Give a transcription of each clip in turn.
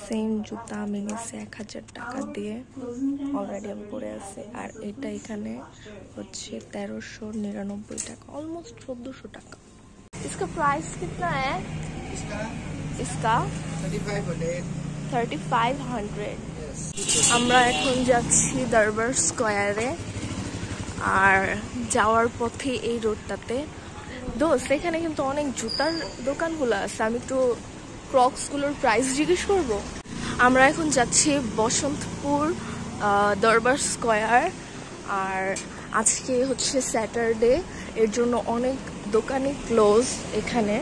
Same জুতা আমি নিয়েছি 1000 টাকা দিয়ে, অলরেডি আমি পরে আছি। আর এটা এখানে হচ্ছে 1399 টাকা, অলমোস্ট 1400 টাকা। इसका प्राइस कितना है? इसका 3500। আমরা এখন যাচ্ছি দরবার স্কয়ারে। আর যাওয়ার পথে এই রোডটাতে দোস্ত এখানে কিন্তু অনেক জুতার দোকানগুলো আছে, আমি একটু ক্রক্সগুলোর প্রাইস জিজ্ঞেস করব। আমরা এখন যাচ্ছি বসন্তপুর দরবার স্কয়ার। আর আজকে হচ্ছে স্যাটারডে, এর জন্য অনেক দোকানই ক্লোজ এখানে।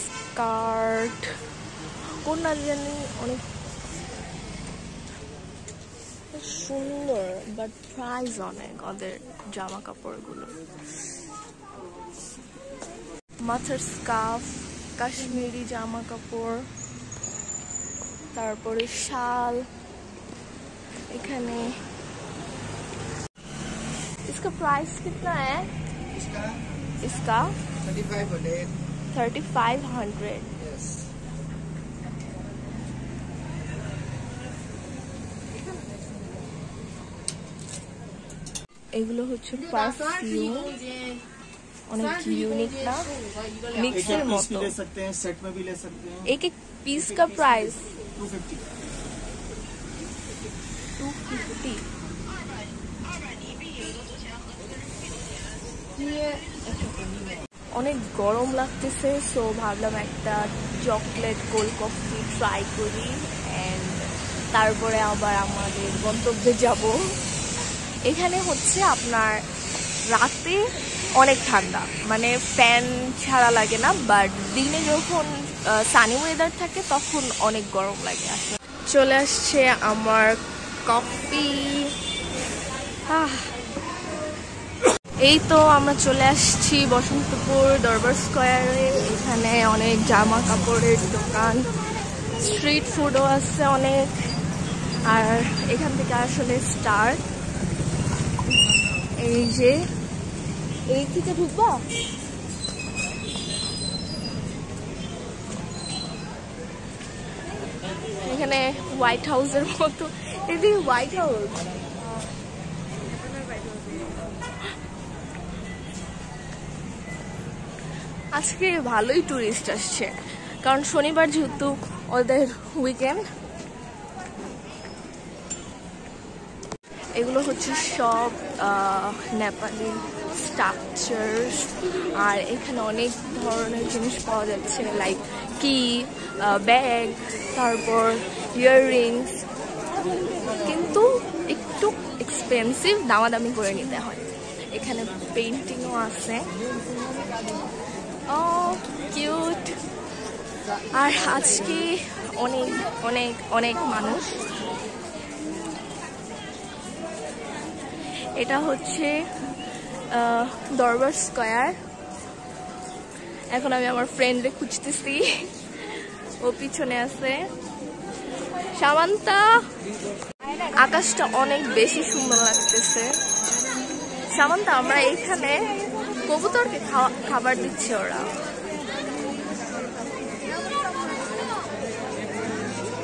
স্কার্ট কোন না জানি অনেক সুন্দর, বাট প্রাইস অনেক ওদের জামা কাপড়গুলো। মাথার স্কার্ফ, কাশ্মীরি জামা কাপড়, তারপরে শাল এখানে। इसका प्राइस कितना है? इसका 3500। এগুলো হচ্ছে পারফিউম, অনেক ইউনিক না, মিক্সের মতো। एक एक पीस का प्राइस 250। অনেক গরম লাগতেছে, সো ভাবলাম একটা চকলেট কোল্ড কফি ট্রাই করি, এন্ড তারপরে আবার আমাদের গন্তব্যে যাব। এখানে হচ্ছে আপনার রাতে অনেক ঠান্ডা, মানে ফ্যান ছাড়া লাগে না, বাট দিনে যখন সানি ওয়েদার থাকে তখন অনেক গরম লাগে। আসলে চলে আসছে আমার কফি। এই তো আমরা চলে আসছি বসন্তপুর দরবার স্কয়ারে। এখানে অনেক জামা কাপড়ের দোকান, স্ট্রিট ফুডও আছে অনেক। আর এখান থেকে আসলে স্টার্ট। এই যে এই থেকে ঢুকবা, এখানে হোয়াইট হাউসের মতো, এদিকে হোয়াইট হাউস। আজকে ভালোই টুরিস্ট আসছে, কারণ শনিবার যেহেতু ওদের উইকেন্ড। এগুলো হচ্ছে সব নেপালি স্ট্রাকচার। আর এখানে অনেক ধরনের জিনিস পাওয়া যাচ্ছে, লাইক কি ব্যাগ, তারপর ইয়াররিংস, কিন্তু একটু এক্সপেন্সিভ, দামাদামি করে নিতে হয়। এখানে পেইন্টিংও আছে, কিউট। আর আজকে অনেক অনেক অনেক মানুষ। এটা হচ্ছে দরবার স্কয়ার। এখন আমি আমার ফ্রেন্ডকে খুঁজতেছি, ও পিছনে আছে। সামান্তা, আকাশটা অনেক বেশি সুন্দর লাগতেছে। সামান্তা, আমরা এখানে কবুতরকে খাবার দিচ্ছে ওরা।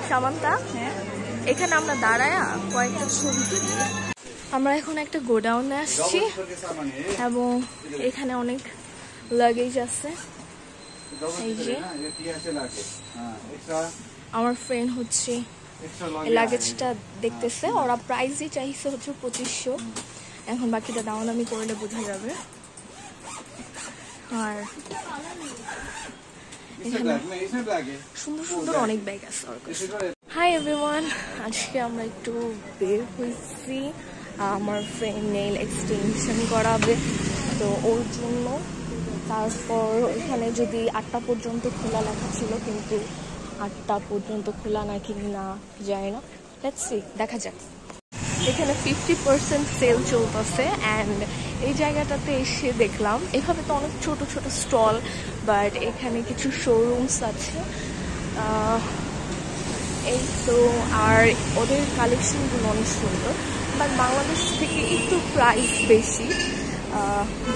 সামান্তা, এখানে আমরা দাঁড়ায় কয়েকটা ছবি তুলি। আমরা এখন একটা গোডাউনে আসছি এবং এখানে অনেক লাগেজ আছে। এই যে আমার ফ্রেন্ড হচ্ছে লাগেজটা দেখতেছে, ওরা প্রাইসই চাইছে হচ্ছে 2500। এখন বাকিটা দামাদামি করলে বোঝা যাবে। আর সুন্দর সুন্দর অনেক ব্যাগ আছে। হাই এভরিওয়ান, আজকে আমরা একটু বের হয়েছি। আমার ফ্রেন্ড নেইল এক্সটেনশন করাবে, তো ওর জন্য। তারপর এখানে যদি 8টা পর্যন্ত খোলা লেখা ছিল, কিন্তু 8টা পর্যন্ত খোলা নাকি না যায় না, লেটস সি, দেখা যাক। এখানে 50% সেল চলতেছে। অ্যান্ড এই জায়গাটাতে এসে দেখলাম এভাবে তো অনেক ছোট ছোট স্টল, বাট এখানে কিছু শোরুমস আছে। এই তো, আর ওদের কালেকশনগুলো অনেক সুন্দর, বাট বাংলাদেশ থেকে একটু প্রাইস বেশি,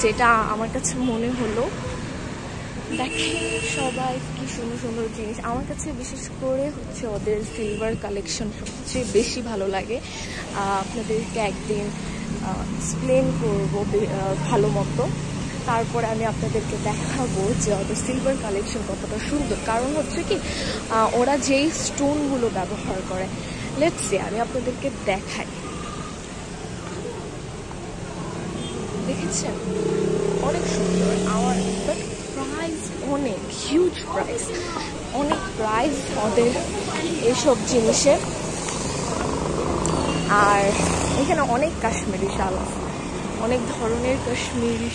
যেটা আমার কাছে মনে হলো। দেখেন সবাই কি সুন্দর সুন্দর জিনিস। আমার কাছে বিশেষ করে হচ্ছে ওদের সিলভার কালেকশন সবচেয়ে বেশি ভালো লাগে। আপনাদেরকে একদিন এক্সপ্লেন করবো ভালো মতো, তারপরে আমি আপনাদেরকে দেখাবো যে ওদের সিলভার কালেকশন কতটা সুন্দর। কারণ হচ্ছে কি ওরা যেই স্টোনগুলো ব্যবহার করে, লেটস সে আমি আপনাদেরকে দেখাই। দেখেছেন অনেক সুন্দর। আমার বাট প্রাইস অনেক হিউজ প্রাইস, অনেক প্রাইস ওদের এইসব জিনিসের। আর এখানে অনেক কাশ্মীরি শাল আছে, অনেক ধরনের কাশ্মীরি।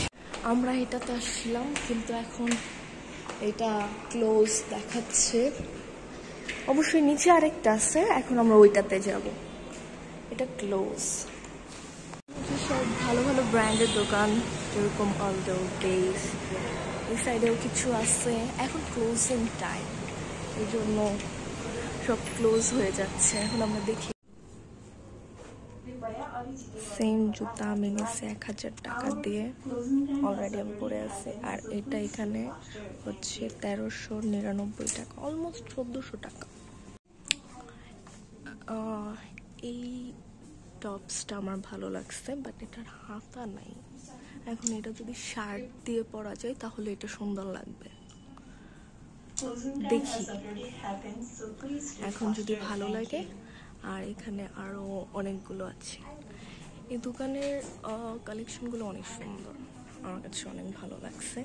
আমরা এটাতে আসলাম কিন্তু এখন এটা ক্লোজ দেখাচ্ছে। অবশ্যই নিচে আরেকটা আছে, এখন আমরা ওইটাতে যাব। এটা ক্লোজ। সব ভালো ভালো ব্র্যান্ডের দোকান, যেরকম অলডো ডেজ, এই সাইডেও কিছু আছে। এখন ক্লোজিং টাইম, এই জন্য সব ক্লোজ হয়ে যাচ্ছে। এখন আমরা দেখি। সেম জুতা আমি নিয়েছি 1000 টাকা দিয়ে, অলরেডি আমি পরে আছে। আর এটা এখানে হচ্ছে 1399 টাকা, অলমোস্ট 1400 টাকা। এই টপসটা আমার ভালো লাগছে, বাট এটার হাতা নাই। এখন এটা যদি শার্ট দিয়ে পরা যায় তাহলে এটা সুন্দর লাগবে। দেখি এখন যদি ভালো লাগে। আর এখানে আরো অনেকগুলো আছে। এই দোকানের কালেকশনগুলো অনেক সুন্দর, আমার কাছে অনেক ভালো লাগছে।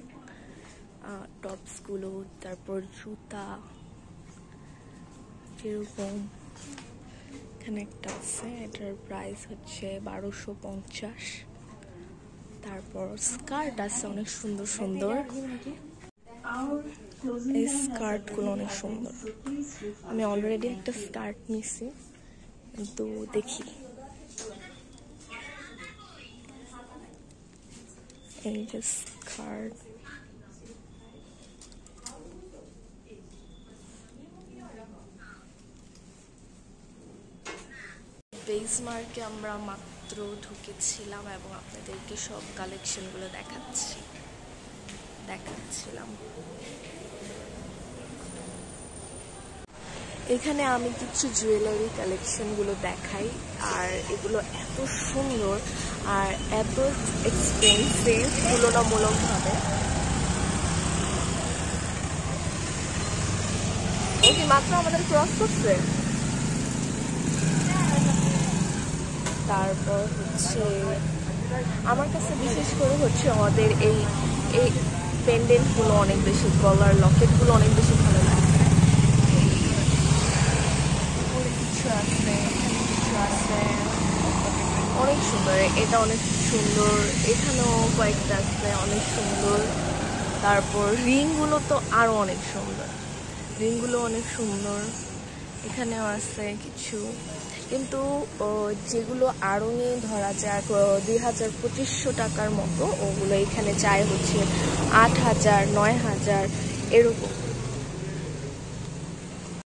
টপসগুলো, তারপর জুতা, যেরকম এখানে একটা আছে, এটার প্রাইস হচ্ছে 1250। তারপর স্কার্ট আছে অনেক সুন্দর সুন্দর। এই স্কার্টগুলো অনেক সুন্দর। আমি অলরেডি একটা স্কার্ট নিছি, কিন্তু দেখি। এই যে স্কার্ট, বেসমার্কে আমরা মাত্র ঢুকেছিলাম এবং আপনাদেরকে সব কালেকশনগুলো দেখাচ্ছিলাম। এখানে আমি কিছু জুয়েলারি কালেকশনগুলো দেখাই। আর এগুলো এত সুন্দর আর এত এক্সপেন্সিভ তুলনামূলকভাবে। ও কি মাত্র আমাদের ক্রস করছে? তারপর হচ্ছে আমার কাছে বিশেষ করে হচ্ছে ওদের এই পেন্ডেন্টগুলো অনেক বেশি, গলার লকেটগুলো অনেক বেশি ভালো লাগে। অনেক সুন্দর, এটা অনেক সুন্দর। এখানেও কয়েকটা আছে অনেক সুন্দর। তারপর রিংগুলো তো আরো অনেক সুন্দর, রিংগুলো অনেক সুন্দর। এখানেও আছে কিছু, কিন্তু যেগুলো আরো নিয়ে ধরা যায় 2500 টাকার মতো, ওগুলো এখানে চাই হচ্ছে 8000 9000 এরকম।